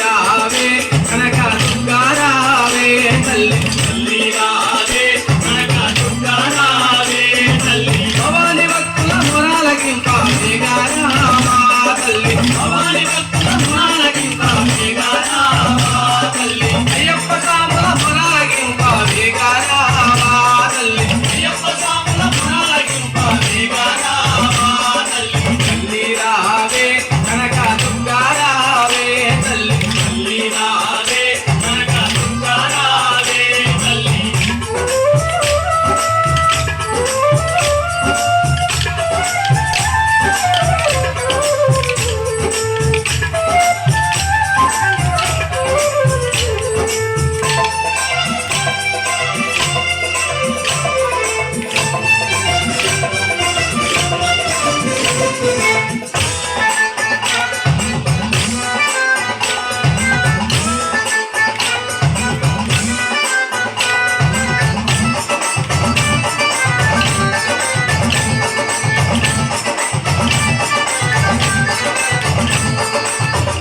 రావే కనక దుర్గా రావే తల్లి తల్లి రావే కనక దుర్గా రావే తల్లి భవాని భక్తుల మొరాలకింపేగా రామా తల్లి భవాని భక్తుల మొరాలకింపేగా రామా తల్లి అయ్యప్ప స్వాముల మొరాలకింపేగా రామా తల్లి అయ్యప్ప స్వాముల మొరాలకింపేగా రామా తల్లి తల్లి రావే కనక దుర్గా రావే తల్లి తల్లి రావే కనక దుర్గా రావే తల్లి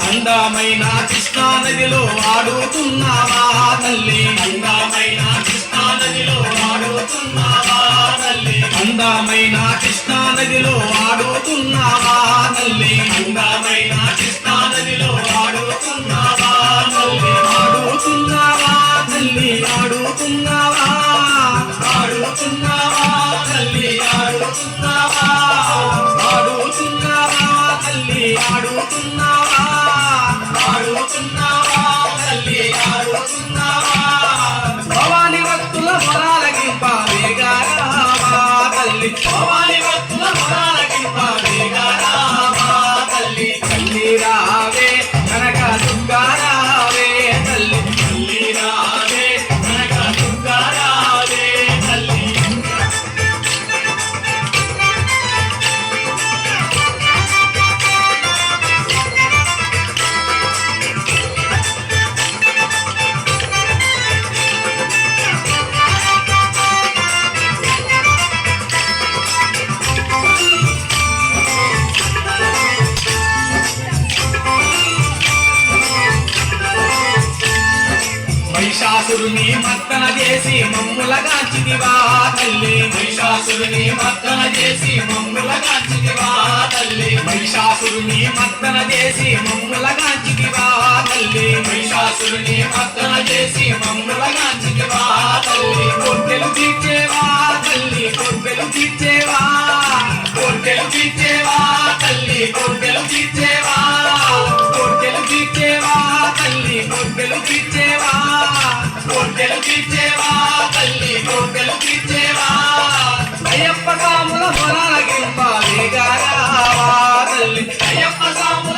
అందమైన కృష్ణా నదిలో ఆడుతున్నావా తల్లి అందమైన కృష్ణా నదిలో ఆడుతున్నావా తల్లి అందమైన కృష్ణా నదిలో ఆడుతున్నావా తల్లి అందమైన కృష్ణా నదిలో ఆడుతున్నావా తల్లి ఆడుతున్నావా తల్లి ఆడుతున్నావా ఆడుతున్నావా తల్లి ఆడుతున్నావా ఆడుతున్నావా తల్లి ఆడుతున్నావా ఆడుతున్నావా తల్లి ఆడుతున్నావా భవాని భక్తుల మొరాలకింపేగా రామా తల్లి భవాని భక్తుల మొరాలకింపేగా రామా తల్లి తల్లి రావే కనక దుర్గా రావే తల్లి తల్లి రావే కనక దుర్గా రావే తల్లి మహిషాసురుని మర్దన చేసి మమ్ములగాంచితివా తల్లి మహిషాసురుని మర్దన చేసి మమ్ములగాంచితివా తల్లి మహిషాసురుని మర్దన చేసి మమ్ములగాంచితివా తల్లి మహిషాసురుని మర్దన చేసి మమ్ములగాంచితివా తల్లి కోర్కెలు తీర్చేవా తల్లి కోర్కెలు తీర్చేవా కోర్కెలు తీర్చేవా తల్లి కోర్కెలు తీర్చేవా కోర్కెలు తీర్చేవా తల్లి కోర్కెలు తీర్చేవా కోర్కెలు తీర్చేవా తల్లి కోర్కెలు తీర్చేవా అయ్యప్ప స్వాముల మొరాలకింపేగా రావా తల్లి అయ్యప్ప స్వాముల